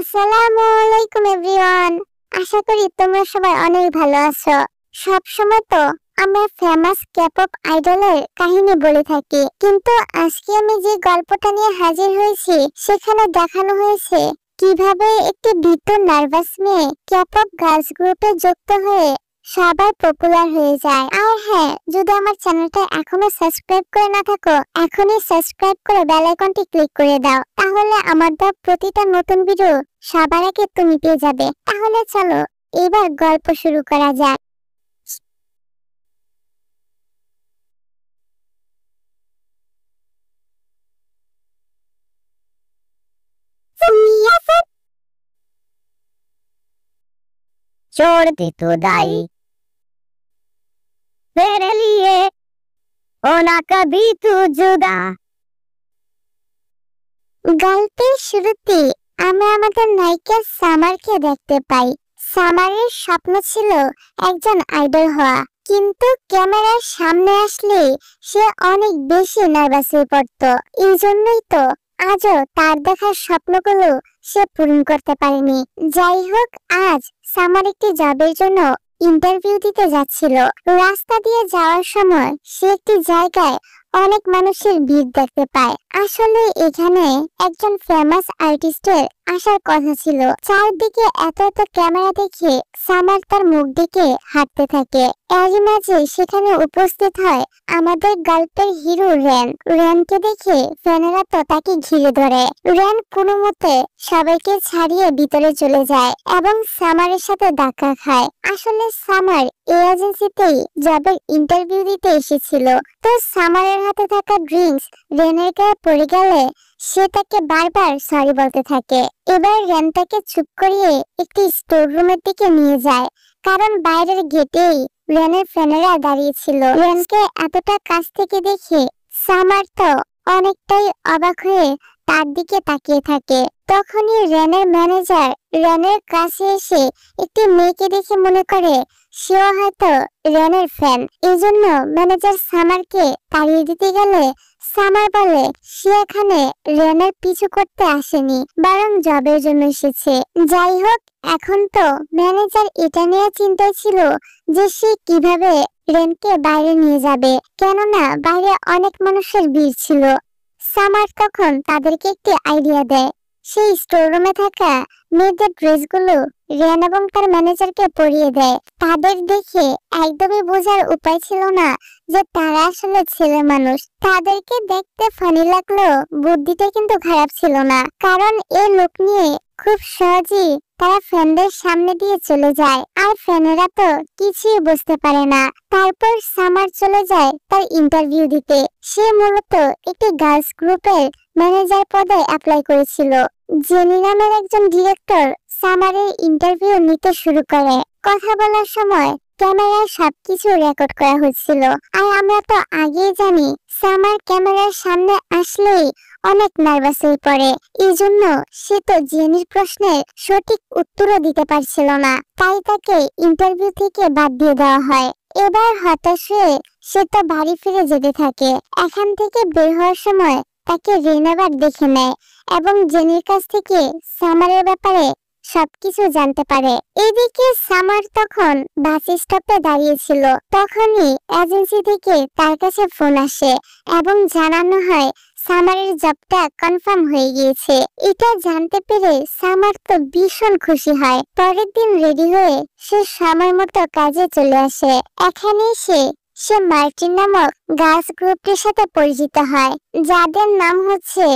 আসসালামু আলাইকুম এভরিওয়ান। আশা করি তোমরা সবাই অনেক ভালো আছো। সব সময় তো আমরা ফেমাস কে-পপ আইডলের কাহিনী বলে থাকি, কিন্তু আজকে আমি যে গল্পটা নিয়ে হাজির হয়েছি সেখানে দেখানো হয়েছে কিভাবে একটি ভীত নার্ভাস মেয়ে কে-পপ গার্লস গ্রুপে যুক্ত হয়ে সবাই পপুলার হয়ে যায়। আর হ্যাঁ, যদি আমার চ্যানেলটা এখনো সাবস্ক্রাইব করে না থাকো, এখনই সাবস্ক্রাইব করে বেল আইকনটি ক্লিক করে দাও, তাহলে আমার দেওয়া প্রতিটা নতুন ভিডিও সবার আগে তুমি পেয়ে যাবে। তাহলে চলো এবার গল্প শুরু করা যাক। छोड़ दे तो दाई मेरे लिए होना कभी तू जुदा। গল্পের শুরুতে আমরা আমাদের নায়িকা সামারকে দেখতে পাই। সামারের স্বপ্ন ছিল একজন আইডল হওয়া, কিন্তু ক্যামেরার সামনে আসলে সে অনেক বেশি নার্ভাস হয়ে পড়তো। এই জন্যই তো আজও তার দেখার স্বপ্নগুলো সে পূরণ করতে পারেনি। যাই হোক, আজ সামার একটি জবের জন্য ইন্টারভিউ দিতে যাচ্ছিল। রাস্তা দিয়ে যাওয়ার সময় সে একটি জায়গায় অনেক মানুষের ভিড় দেখতে পায়। আসলে এখানে একজন ফেমাস আর্টিস্টের আসার কথা ছিল। চারদিকে এত এত ক্যামেরা দেখে সামার তার মুখ দিকে হাঁটতে থাকে। এরই মাঝে সেখানে উপস্থিত হয় আমাদের গল্পের হিরো রেন। রেনকে দেখে ফ্যানেরা তো তাকে ঘিরে ধরে। রেন কোনো মতে সবাইকে ছাড়িয়ে ভিতরে চলে যায় এবং সামারের সাথে ধাক্কা খায়। আসলে সামার এই এজেন্সিতেই জবের ইন্টারভিউ দিতে এসেছিল। তো সামারের হাতে থাকা ড্রিঙ্কস রেনের গায়ে পড়ে গেলে সে তাকে বারবার সরি বলতে থাকে। এবার রেন তাকে চুপ করিয়ে একটি স্টোর রুমের দিকে নিয়ে যায়, কারণ বাইরের গেটেই রেনের ফ্যানেরা দাঁড়িয়ে ছিল। রেনকে এতটা কাছ থেকে দেখে সামার তো অনেকটাই অবাক হয়ে তার দিকে তাকিয়ে থাকে। তখনই রেনের ম্যানেজার রেনের কাছে এসে একটি মেয়েকে দেখে মনে করে সেও হয়তো রেনের ফ্যান। এজন্য ম্যানেজার সামারকে তাড়িয়ে দিতে গেলে সামার বলে সে এখানে রেনের পিছু করতে আসেনি, বরং জবের জন্য এসেছে। যাই হোক, এখন তো ম্যানেজার এটা নিয়ে চিন্তায় ছিল যে সে কিভাবে রেনকে বাইরে নিয়ে যাবে, কেননা বাইরে অনেক মানুষের ভিড় ছিল। সামার তখন তাদেরকে একটি আইডিয়া দেয়। সেই স্টোর রুমে থাকা মেয়েদের ড্রেসগুলো রেন এবং তার ম্যানেজারকে পরিয়ে দেয়। তাদের দেখে একদমই বোঝার উপায় ছিল না যে তারা আসলে ছেলে মানুষ। তাদেরকে দেখতে ফানি লাগলো, বুদ্ধিটা কিন্তু খারাপ ছিল না, কারণ এই লোক নিয়ে খুব সহজেই তারা ফ্যানদের সামনে দিয়ে চলে যায়। আর ফ্যানেরা তো কিছুই বুঝতে পারে না। তারপর সামার চলে যায় তার ইন্টারভিউ দিতে। সে মূলত একটি গার্লস গ্রুপের ম্যানেজার পদে অ্যাপ্লাই করেছিল। জেনি নামের একজন ডিরেক্টর সামারের ইন্টারভিউ নিতে শুরু করে। কথা বলার সময় ক্যামেরায় সবকিছু রেকর্ড করা হচ্ছিল। আর আমরা তো আগেই জানি সামার ক্যামেরার সামনে আসলেই অনেক নার্ভাস হয়ে পড়ে। এই জন্য সে তো জেনির প্রশ্নের সঠিক উত্তরও দিতে পারছিল না, তাই তাকে ইন্টারভিউ থেকে বাদ দিয়ে দেওয়া হয়। এবার হতাশ হয়ে সে তো বাড়ি ফিরে যেতে থাকে। এখান থেকে বের হওয়ার সময় তাকে রেন আবার দেখে নেয় এবং জেনির কাছ থেকে সামারের ব্যাপারে সবকিছু জানতে পারে। এদিকে সামার তখন বাস স্টপে দাঁড়িয়েছিল। তখনই এজেন্সি থেকে তার কাছে ফোন আসে এবং জানানো হয় সামারের জবটা কনফার্ম হয়ে গিয়েছে। এটা জানতে পেরে সামার তো ভীষণ খুশি হয়। পরের দিন রেডি হয়ে সে সময় মতো কাজে চলে আসে। এখানে সে মার্টিন নামক গার্লস গ্রুপটির সাথে পরিচিত হয়, যাদের নাম হচ্ছে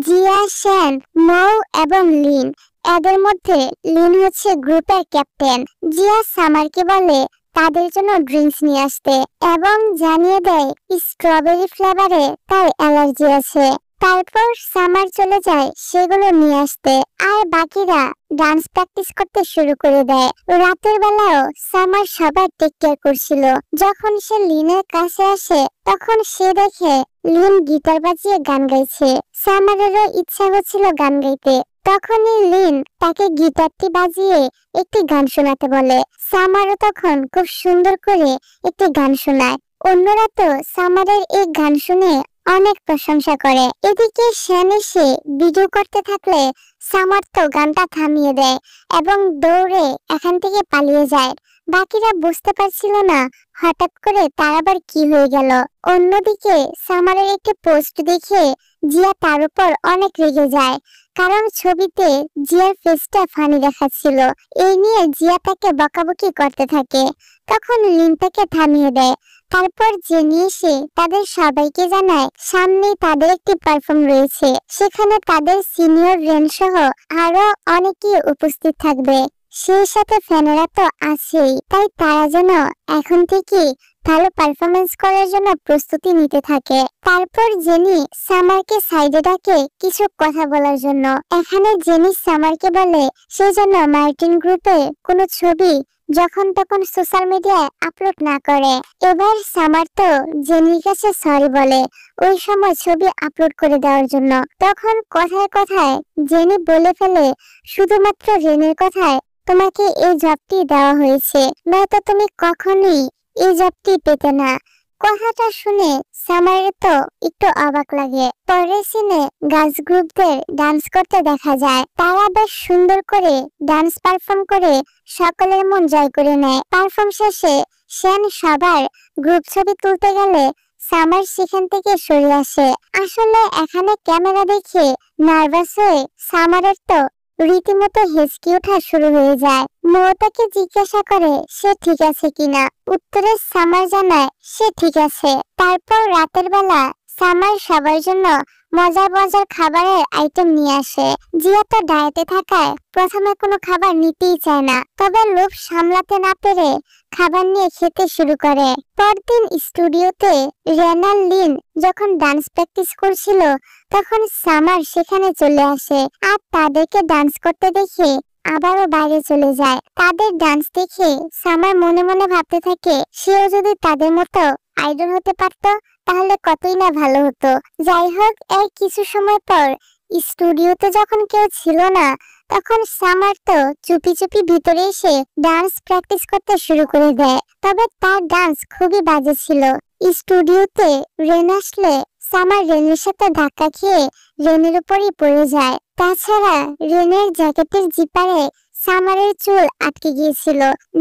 জিয়া, শ্যান, মৌ এবং লিন। এদের মধ্যে লিন হচ্ছে গ্রুপের ক্যাপ্টেন। জিয়া সামারকে বলে তাদের জন্য ড্রিঙ্কস নিয়ে আসতে এবং জানিয়ে দেয় স্ট্রবেরি ফ্লেভারে তার অ্যালার্জি আছে। তারপর সামার চলে যায় সেগুলো নিয়ে আসতে, আর বাকিরা ডান্স প্র্যাকটিস করতে শুরু করে দেয়। রাতের বেলাও সামার সবার টেক কেয়ার করছিল। যখন সে লিনের কাছে আসে তখন সে দেখে লিন গিটার বাজিয়ে গান গাইছে। সামারেরও ইচ্ছা হচ্ছিল গান গাইতে। তখনই লিন তাকে গিটারটি বাজিয়ে একটি গান শোনাতে বলে। সামারও তখন খুব সুন্দর করে একটি গান শোনায়। অন্যরা তো সামারের এই গান শুনে অনেক প্রশংসা করে। এদিকে শ্যান এসে ভিডিও করতে থাকলে সামার তো গানটা থামিয়ে দেয় এবং দৌড়ে এখান থেকে পালিয়ে যায়। বাকিরা বুঝতে পারছিল না হঠাৎ করে তার আবার কি হয়ে গেল। অন্যদিকে সামারের একটি পোস্ট দেখে জিয়া তার উপর অনেক রেগে যায়, কারণ ছবিতে জিয়ার ফেসটা ফানি দেখাচ্ছিল। এই নিয়ে জিয়া তাকে বকাবকি করতে থাকে। তখন লিন তাকে থামিয়ে দেয়। তারপর জেনি এসে তাদের সবাইকে জানায় সামনে তাদের একটি পারফর্ম রয়েছে, সেখানে তাদের সিনিয়র রেন সহ আরো অনেকেই উপস্থিত থাকবে। সেই সাথে ফ্যানেরা তো আছেই, তাই তারা যেন এখন থেকে ভালো পারফরমেন্স করার জন্য প্রস্তুতি নিতে থাকে। তারপর জেনি সামারকে সাইডে ডাকে কিছু কথা বলার জন্য। এখানে জেনি সামারকে বলে সে যেন মার্টিন গ্রুপে কোনো ছবি যখন তখন সোশ্যাল মিডিয়ায় আপলোড না করে। এবার সামার তো জেনির কাছে সরি বলে ওই সময় ছবি আপলোড করে দেওয়ার জন্য। তখন কথায় কথায় জেনি বলে ফেলে শুধুমাত্র রেনের কথায় তোমাকে এই জবটি দেওয়া হয়েছে, নয়তো তুমি কখনোই এই জবটি পেতে না। কথাটা শুনে সামারের তো একটু অবাক লাগে। পরের সিনে গার্লস গ্রুপদের ডান্স করতে দেখা যায়। তারা বেশ সুন্দর করে ডান্স পারফর্ম করে সকলের মন জয় করে নেয়। পারফর্ম শেষে শ্যান সবার গ্রুপ ছবি তুলতে গেলে সামার সেখান থেকে সরে আসে। আসলে এখানে ক্যামেরা দেখে নার্ভাস হয়ে সামারের তো রীতিমতো হেসকি ওঠা শুরু হয়ে যায়। মৌতাকে জিজ্ঞাসা করে সে ঠিক আছে কিনা। উত্তরে সামার জানায় সে ঠিক আছে। তারপর রাতের বেলা সামার সবার জন্য মজার মজার খাবারের আইটেম নিয়ে আসে। জিয়া তো ডায়েটে থাকায় প্রথমে কোনো খাবার নিতেই চায় না, তবে লোভ সামলাতে না পেরে খাবার নিয়ে খেতে শুরু করে। পরদিন স্টুডিওতে রেনাল লিন যখন ডান্স প্র্যাকটিস করছিল তখন সামার সেখানে চলে আসে আর তাদেরকে ডান্স করতে দেখে আবারও বাইরে চলে যায়। তাদের ডান্স দেখে সামার মনে মনে ভাবতে থাকে সেও যদি তাদের মতো আইডল হতে পারত তাহলে কতই না ভালো হতো। যাই হোক, এর কিছু সময় পর স্টুডিওতে যখন কেউ ছিল না তখন সামার তো চুপি চুপি ভিতরে এসে ডান্স প্র্যাকটিস করতে শুরু করে দেয়। তবে তার ডান্স খুবই বাজে ছিল। স্টুডিওতে রেন আসলে সামার রেনের সাথে ধাক্কা খেয়ে রেনের উপরই পড়ে যায়। তাছাড়া রেনের জ্যাকেটের জিপারে সামারের চুল আটকে গিয়েছিল,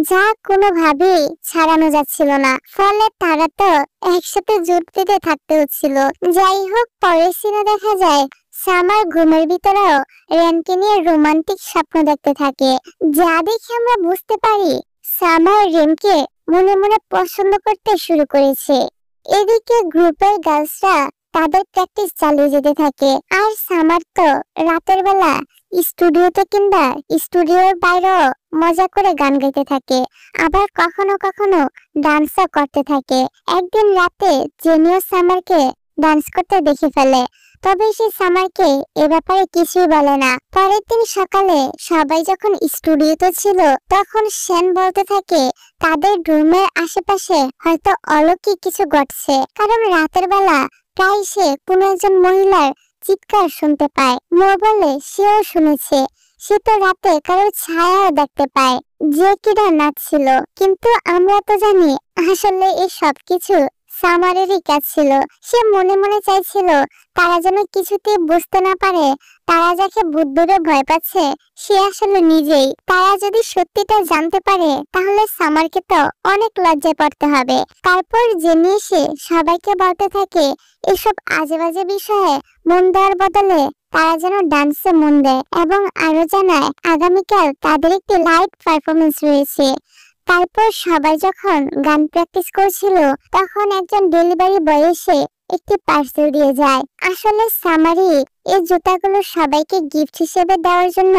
যা কোনোভাবেই ছাড়ানো যাচ্ছিল না। ফলে তারা তো একসাথে জোট বেঁধে থাকতে হচ্ছিল। যাই হোক, পরের সিনে দেখা যায় সামার ঘুমের ভিতরেও রেনকে নিয়ে রোমান্টিক স্বপ্ন দেখতে থাকে, যা দেখে আমরা বুঝতে পারি সামার রেনকে মনে মনে পছন্দ করতে শুরু করেছে। এদিকে গ্রুপের গার্লসরা তাদের প্র্যাকটিস চালিয়ে যেতে থাকে আর সামার তো রাতের বেলা স্টুডিওতে কিংবা স্টুডিওর বাইরেও মজা করে গান গাইতে থাকে, আবার কখনো কখনো ডান্সও করতে থাকে। একদিন রাতে জেনিও সামারকে ডান্স করতে দেখে ফেলে, তবে সে সামারকে এ ব্যাপারে কিছুই বলে না। পরের দিন সকালে সবাই যখন স্টুডিওতে ছিল তখন শ্যান বলতে থাকে তাদের রুমের আশেপাশে হয়তো অলৌকিক কিছু ঘটছে, কারণ রাতের বেলা প্রায় সে কোনো একজন মহিলার চিৎকার শুনতে পায়। মো বলে সেও শুনেছে, সে তো রাতে কারোর ছায়া দেখতে পায় যে কিনা নাচছিল। কিন্তু আমরা তো জানি আসলে এই সবকিছু সামারেরই কাজ ছিল। সে মনে মনে চাইছিল তারা যেন কিছুতেই বুঝতে না পারে তারা যাকে বুদ্ধরে ভয় পাচ্ছে সে আসলে নিজেই। তারা যদি সত্যিটা জানতে পারে তাহলে সামারকে তো অনেক লজ্জায় পড়তে হবে। তারপর জেনে এসে সবাইকে বলতে থাকে এসব আজে বাজে বিষয়ে মন দেওয়ার বদলে তারা যেন ডান্সে মন দেয়, এবং আরো জানায় আগামীকাল তাদের একটি লাইভ পারফরমেন্স রয়েছে। তারপর সবাই যখন গান প্র্যাকটিস করছিল তখন একজন ডেলিভারি বয় এসে একটি পার্সেল দিয়ে যায়। আসলে সামারি এই জুতাগুলো সবাইকে গিফট হিসেবে দেওয়ার জন্য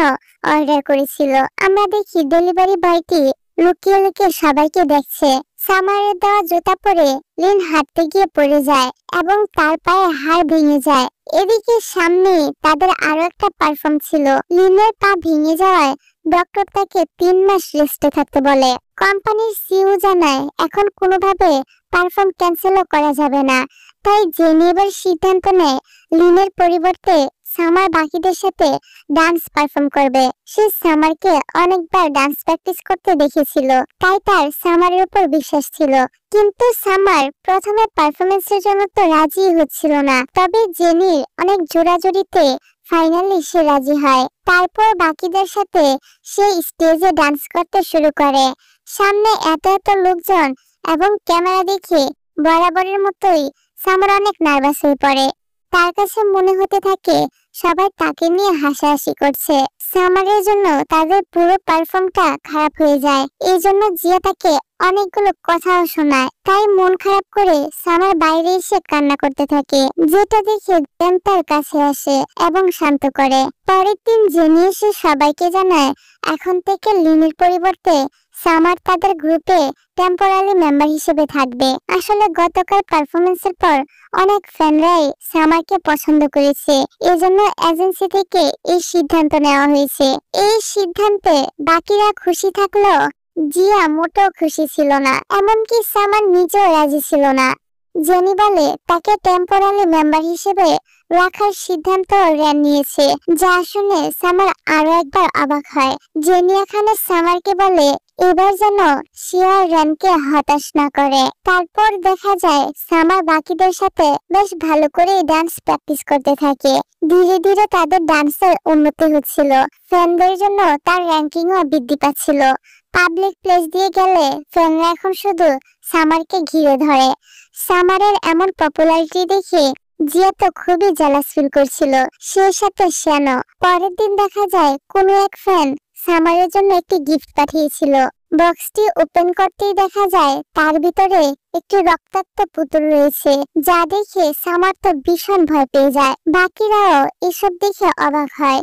অর্ডার করেছিল। আমরা দেখি ডেলিভারি বয়টি লুকিয়ে লুকিয়ে সবাইকে দেখছে। সামারের দেওয়া জুতা পরে লিন হাঁটতে গিয়ে পড়ে যায় এবং তার পায়ে হাড় ভেঙে যায়। এদিকে সামনে তাদের আরো একটা পারফর্ম ছিল। লিনের পা ভেঙে যাওয়ায় ডক্টর তাকে 3 মাস রেস্টে থাকতে বলে। কোম্পানির সিইও জানায় এখন কোনোভাবে পারফর্ম ক্যান্সেলও করা যাবে না, তাই জেনি এবার সিদ্ধান্ত নেয় লিনের পরিবর্তে সামার বাকিদের সাথে ডান্স পারফর্ম করবে। সে সামারকে অনেকবার ডান্স প্র্যাকটিস করতে দেখেছিল, তাই তার সামারের উপর বিশ্বাস ছিল। কিন্তু সামার প্রথমে পারফরমেন্সের জন্য তো রাজি হচ্ছিল না, তবে জেনির অনেক জোরাজুরিতে ফাইনালি সে রাজি হয়। তারপর বাকিদের সাথে সে স্টেজে ডান্স করতে শুরু করে। সামনে এত এত লোকজন এবং ক্যামেরা দেখে বরাবরের মতোই সামার অনেক নার্ভাস হয়ে পড়ে। তার কাছে মনে হতে থাকে সবাই তাকে নিয়ে হাসাহাসি করছে। সামারের জন্য তাদের পুরো পারফর্মটা খারাপ হয়ে যায়। এই জন্য জিয়া তাকে অনেকগুলো কথাও শোনায়। তাই মন খারাপ করে সামার বাইরে এসে কান্না করতে থাকে, যেটা দেখে জেন তার কাছে আসে এবং শান্ত করে। পরের দিন জেনি এসে সবাইকে জানায় এখন থেকে লিনির পরিবর্তে সামার তাদের গ্রুপে টেম্পোরারি মেম্বার হিসেবে থাকবে। আসলে গতকাল পারফরমেন্সের পর অনেক ফ্যানরাই সামারকে পছন্দ করেছে, এজন্য এজেন্সি থেকে এই সিদ্ধান্ত নেওয়া হয়েছে। এই সিদ্ধান্তে বাকিরা খুশি থাকলেও জিয়া মোটেও খুশি ছিল না, এমনকি সামার নিজেও রাজি ছিল না। জেনি বলে তাকে টেম্পোরারি মেম্বার হিসেবে রাখার সিদ্ধান্ত রেন নিয়েছে, যা শুনে সামার আরো একবার অবাক হয়। জেনি এখানে সামারকে বলে এবার যেন শিয়া রেনকে হতাশ না করে। তারপর দেখা যায় সামার বাকিদের সাথে বেশ ভালো করে ডান্স প্র্যাকটিস করতে থাকে। ধীরে ধীরে তাদের ডান্সের উন্নতি হচ্ছিল, ফ্যানদের জন্য তার র্যাঙ্কিংও বৃদ্ধি পাচ্ছিল। পাবলিক প্লেস দিয়ে গেলে ফ্যানরা এখন শুধু সামারকে ঘিরে ধরে। সামারের এমন পপুলারিটি দেখে জিয়া তো খুবই জেলাস ফিল করছিল, সেই সাথে শ্যানো। পরের দিন দেখা যায় কোনো এক ফ্যান সামারের জন্য একটি গিফট পাঠিয়েছিল। বক্সটি ওপেন করতেই দেখা যায় তার ভিতরে একটি রক্তাক্ত পুতুল রয়েছে, যা দেখে সামার তো ভীষণ ভয় পেয়ে যায়। বাকিরাও এসব দেখে অবাক হয়।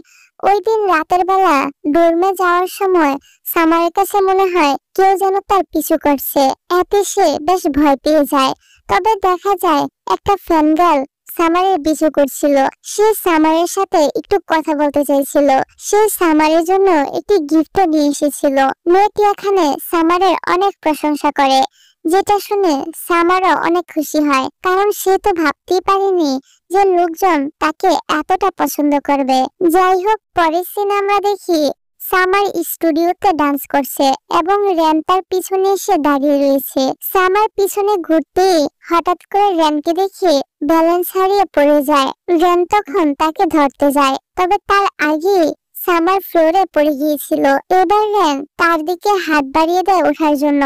ওই দিন রাতের বেলা ডোরমে যাওয়ার সময় সামারের কাছে মনে হয় কেউ যেন তার পিছু করছে, এতে সে বেশ ভয় পেয়ে যায়। তবে দেখা যায় একটা ফ্যান গার্ল সামারের পিছু করছিল। সে সামারের সাথে একটু কথা বলতে চাইছিল। সে সামারের জন্য একটি গিফট নিয়ে এসেছিল। মেয়েটি এখানে সামারের অনেক প্রশংসা করে, যেটা শুনে সামারও অনেক খুশি হয়, কারণ সে তো ভাবতেই পারেনি যে লোকজন তাকে এতটা পছন্দ করবে। যাই হোক, পরের সিন আমরা দেখি সামার স্টুডিওতে ডান্স করছে এবং রেন তার পিছনে এসে দাঁড়িয়ে রয়েছে। সামার পিছনে ঘুরতেই হঠাৎ করে রেনকে দেখে ব্যালেন্স হারিয়ে পড়ে যায়। রেন তখন তাকে ধরতে যায়, তবে তার আগে সামার ফ্লোরে পড়ে গিয়েছিল। এবার রেন তার দিকে হাত বাড়িয়ে দেয় ওঠার জন্য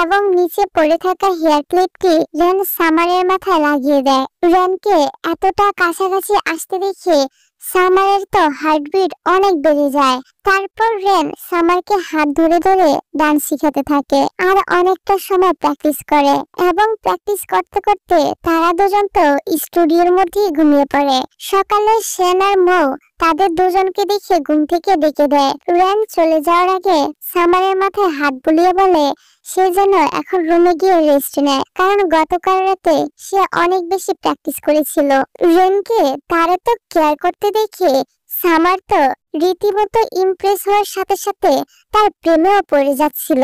এবং নিচে পড়ে থাকা হেয়ার ক্লিপটি রেন সামারের মাথায় লাগিয়ে দেয়। রেনকে এতটা কাছাকাছি আসতে দেখে সামারের তো হার্টবিট অনেক বেড়ে যায়। তারপর রেন সামারকে হাত ধরে ধরে ডান্স শিখাতে থাকে আর অনেকটা সময় প্র্যাকটিস করে এবং প্র্যাকটিস করতে করতে তারা দুজন তো স্টুডিওর মধ্যেই ঘুমিয়ে পড়ে। সকালে সেন আর মৌ তাদের দুজনকে দেখে ঘুম থেকে ডেকে দেয়। রেন চলে যাওয়ার আগে সামারের মাথায় হাত বুলিয়ে বলে সে যেন এখন রুমে গিয়ে রেস্ট নেয়, কারণ গতকাল রাতে সে অনেক বেশি প্র্যাকটিস করেছিল। রেনকে তার এত কেয়ার করতে দেখে সামার তো রীতিমতো ইমপ্রেস হওয়ার সাথে সাথে তার প্রেমেও পড়ে যাচ্ছিল।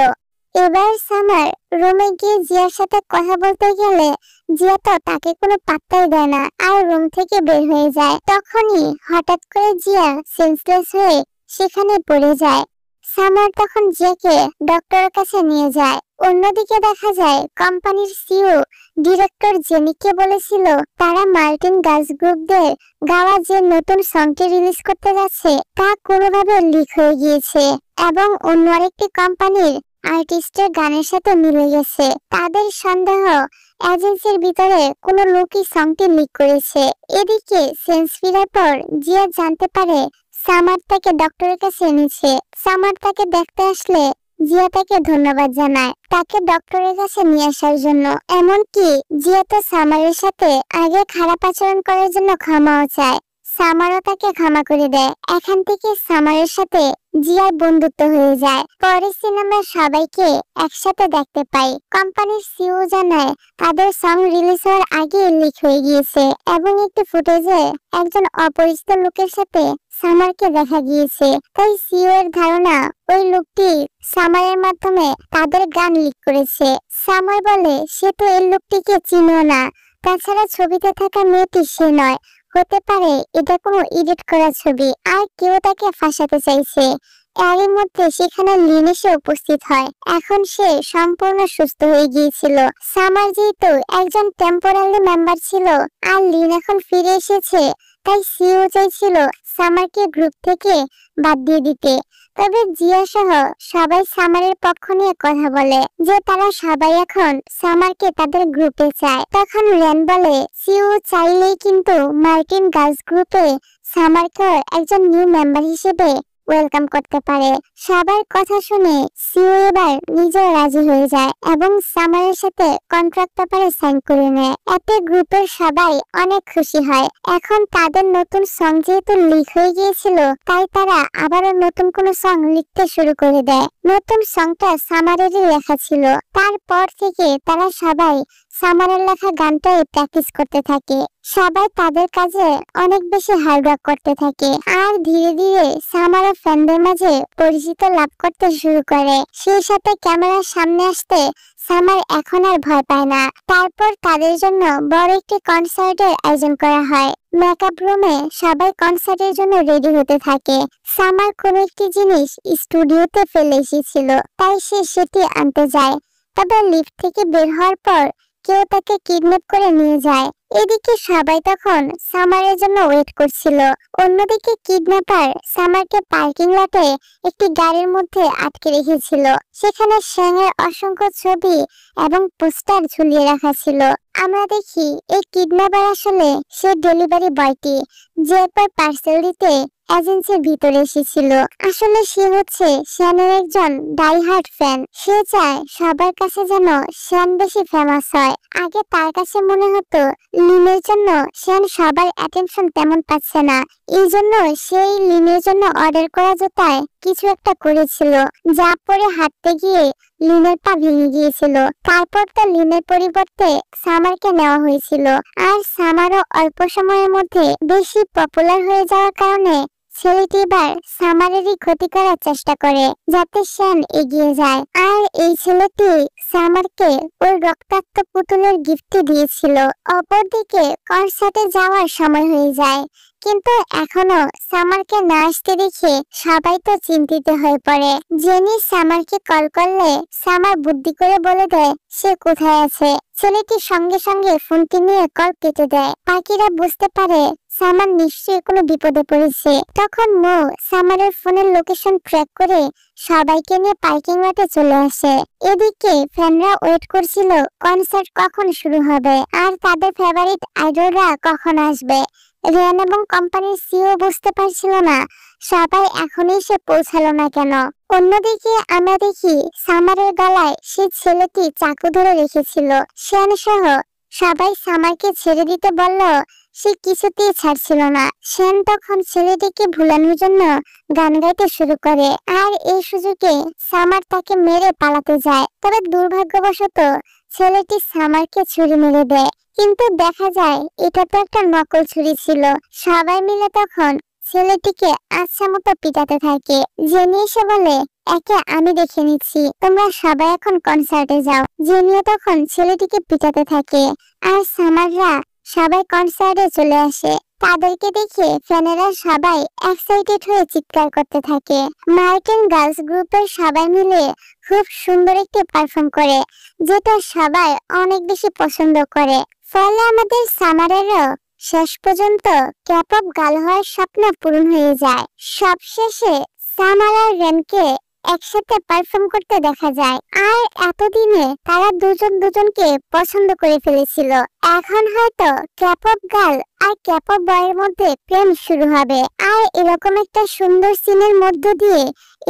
এবার সামার রুমে গিয়ে জিয়ার সাথে কথা বলতে গেলে জিয়া তো তাকে কোনো পাত্তাই দেয় না আর রুম থেকে বের হয়ে যায়। তখনই হঠাৎ করে জিয়া সেন্সলেস হয়ে সেখানে পড়ে যায়। সামার তখন জিয়াকে ডক্টরের কাছে নিয়ে যায়। অন্যদিকে দেখা যায় কোম্পানির সিইও ডিরেক্টর জেনিকে বলেছিল তারা মার্টিন গার্লস গ্রুপদের গাওয়া যে নতুন সংটি রিলিজ করতে যাচ্ছে তা কোনোভাবে লিক হয়ে গিয়েছে এবং অন্য আরেকটি কোম্পানির আর্টিস্টের গানের সাথে মিলে গেছে। তাদের সন্দেহ এজেন্সির ভিতরে কোনো লোকই সংটি লিক করেছে। এদিকে সেন্স ফিরার পর জিয়া জানতে পারে সামার তাকে ডক্টরের কাছে এনেছে। সামার তাকে দেখতে আসলে জিয়া তাকে ধন্যবাদ জানায় তাকে ডক্টরের কাছে নিয়ে আসার জন্য। এমনকি জিয়া তো সামারের সাথে আগে খারাপ আচরণ করার জন্য ক্ষমাও চায়। সামারও তাকে ক্ষমা করে দেয়। এখান থেকে সামারের সাথে জিয়ার বন্ধুত্ব হয়ে যায়। পরের সিনেমা সবাইকে একসাথে দেখতে পাই। কোম্পানির সিইও জানায় তাদের সং রিলিজ হওয়ার আগে লিক হয়ে গিয়েছে এবং একটি ফুটেজে একজন অপরিচিত লোকের সাথে সামারকে দেখা গিয়েছে। তাই সিইও এর ধারণা ওই লোকটি সামারের মাধ্যমে তাদের গান লিক করেছে। সামার বলে সে তো এই লোকটিকে চিনো না, তাছাড়া ছবিতে থাকা মেয়েটি সে নয়, হতে পারে এটা কোনো এডিট করা ছবি আর কেউ তাকে ফাঁসাতে চাইছে। এরই মধ্যে সেখানে লিন এসে উপস্থিত হয়। এখন সে সম্পূর্ণ সুস্থ হয়ে গিয়েছিল। সামার যেহেতু একজন টেম্পোরারি মেম্বার ছিল আর লিন এখন ফিরে এসেছে, তাই সিও চাইছিল সামারকে গ্রুপ থেকে বাদ দিয়ে দিতে। তবে জিয়া সহ সবাই সামারের পক্ষ নিয়ে কথা বলে যে তারা সবাই এখন সামারকে তাদের গ্রুপে চায়। তখন রেন বলে সিও চাইলেই কিন্তু মার্টিন গার্লস গ্রুপে সামারকে একজন নিউ মেম্বার হিসেবে ওয়েলকাম করতে পারে। সবার কথা শুনে সিও এবার নিজেও রাজি হয়ে যায় এবং সামারের সাথে কন্ট্রাক্ট পেপারে সাইন করে নেয়। এতে গ্রুপের সবাই অনেক খুশি হয়। এখন তাদের নতুন সং যেহেতু লিক হয়ে গিয়েছিল, তাই তারা আবারও নতুন কোনো সং লিখতে শুরু করে দেয়। নতুন সংটা সামারেরই লেখা ছিল। তারপর থেকে তারা সবাই সামারের লেখা গানটাই প্র্যাকটিস করতে থাকে। সবাই তাদের কাজে অনেক বেশি হার্ডওয়ার্ক করতে থাকে আর ধীরে ধীরে সামারও ফ্যানদের মাঝে পরিচিত লাভ করতে শুরু করে। সেই সাথে ক্যামেরার সামনে আসতে সামার এখন আর ভয় পায় না। তারপর তাদের জন্য বড় একটি কনসার্টের আয়োজন করা হয়। মেকআপ রুমে সবাই কনসার্টের জন্য রেডি হতে থাকে। সামার কোনো একটি জিনিস স্টুডিওতে ফেলে এসেছিল, তাই সে সেটি আনতে যায়। তবে লিফট থেকে বের হওয়ার পর কেউ তাকে কিডন্যাপ করে নিয়ে যায়। এদিকে সবাই তখন সামারের জন্য ওয়েট করছিল। অন্যদিকে কিডন্যাপার সামারকে পার্কিং লটে একটি গাড়ির মধ্যে আটকে রেখেছিল। সেখানে শ্যাংয়ের অসংখ্য ছবি এবং পোস্টার ঝুলিয়ে রাখা ছিল। আমরা দেখি এই কিডন্যাপার আসলে সে ডেলিভারি বয়টি যে পার্সেল দিতে এজেন্সির ভিতরে এসেছিল। আসলে সে হচ্ছে শ্যানের একজন ডাইহার্ড ফ্যান। সে চায় সবার কাছে যেন শ্যান বেশি ফেমাস হয়। আগে তার কাছে মনে হতো লিনের জন্য শ্যান সবার অ্যাটেনশন তেমন পাচ্ছে না, এই জন্য সেই লিনের জন্য অর্ডার করা জুতায় কিছু একটা করেছিল, যা পরে হাঁটতে গিয়ে লিনের পা ভেঙে গিয়েছিল। তারপর তো লিনের পরিবর্তে সামারকে নেওয়া হয়েছিল। আর সামারও অল্প সময়ের মধ্যে বেশি পপুলার হয়ে যাওয়ার কারণে ছেলেটি এবার সামারেরই ক্ষতি করার চেষ্টা করে যাতে শ্যান এগিয়ে যায়। আর এই ছেলেটি সামারকে ওই রক্তাক্ত পুতুলের গিফট দিয়েছিল। অপরদিকে কনসার্টে যাওয়ার সময় হয়ে যায়, কিন্তু এখনো সামারকে না আসতে দেখে সবাই তো চিন্তিত হয়ে পড়ে। জেনি সামারকে কল করলে সামার বুদ্ধি করে বলে দেয় সে কোথায় আছে। ছেলেটি সঙ্গে সঙ্গে ফোনটি নিয়ে কল কেটে দেয়। বাকিরা বুঝতে পারে সামার নিশ্চয়ই কোনো বিপদে পড়েছে। তখন মো সামারের ফোনের লোকেশন ট্র্যাক করে সবাইকে নিয়ে পার্কিং লটে চলে আসে। এদিকে ফ্যানরা ওয়েট করছিল কনসার্ট কখন শুরু হবে আর তাদের ফেভারিট আইডলরা কখন আসবে। রেন এবং কোম্পানির সিও বুঝতে পারছিল না সবাই এখনই এসে পৌঁছালো না কেন। অন্যদিকে আমরা দেখি সামারের গলায় সে ছেলেটি চাকু ধরে রেখেছিল। শ্যান সহ সবাই সামারকে ছেড়ে দিতে বলল, সে কিছুতেই ছাড়ছিল না। শ্যান তখন ছেলেটিকে ভুলানোর জন্য গান গাইতে শুরু করে আর এই সুযোগে সামার তাকে মেরে পালাতে যায়। তবে দুর্ভাগ্যবশত ছেলেটি সামারকে ছুরি মেরে দেয়, কিন্তু দেখা যায় এটা তো একটা নকল ছুরি ছিল। সবাই মিলে তখন ছেলেটিকে আচ্ছা মতো পিটাতে থাকে। জেনি এসে বলে একে আমি দেখে নিচ্ছি, তোমরা সবাই এখন কনসার্টে যাও। জেনিও তখন ছেলেটিকে পিটাতে থাকে আর সামাররা সবাই কনসার্টে চলে আসে। তাদেরকে দেখে ফ্যানেরা সবাই এক্সাইটেড হয়ে চিৎকার করতে থাকে। মার্টিন গার্লস গ্রুপের সবাই মিলে খুব সুন্দর একটি পারফর্ম করে, যেটা সবাই অনেক বেশি পছন্দ করে। ফলে আমাদের সামারেরও শেষ পর্যন্ত ক্যাপঅপ গার্ল হওয়ার স্বপ্ন পূরণ হয়ে যায়। সবশেষে সামার আর রেনকে একসাথে পারফর্ম করতে দেখা যায়। আর এতদিনে তারা দুজন দুজনকে পছন্দ করে ফেলেছিল। এখন হয়তো ক্যাপঅপ গার্ল আর ক্যাপঅপ বয়ের মধ্যে প্রেম শুরু হবে। আর এরকম একটা সুন্দর সিনের মধ্য দিয়ে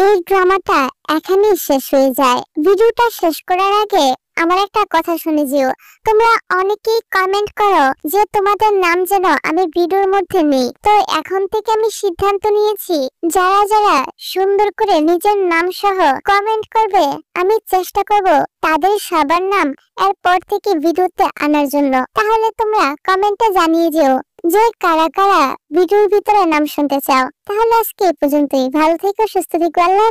এই ড্রামাটা এখানেই শেষ হয়ে যায়। ভিডিওটা শেষ করার আগে আমার একটা কথা শুনে যেও। তোমরা অনেকেই কমেন্ট করো যে তোমাদের নাম যেন আমি ভিডিওর মধ্যে নেই। তো এখন থেকে আমি সিদ্ধান্ত নিয়েছি যারা যারা সুন্দর করে নিজের নাম সহ কমেন্ট করবে আমি চেষ্টা করব তাদের সবার নাম এরপর থেকে ভিডিওতে আনার জন্য। তাহলে তোমরা কমেন্টে জানিয়ে যেও যে কারা কারা ভিডিওর ভিতরে নাম শুনতে চাও। তাহলে আজকে এই পর্যন্তই। ভালো থেকো, সুস্থ থেকো, আল্লাহ।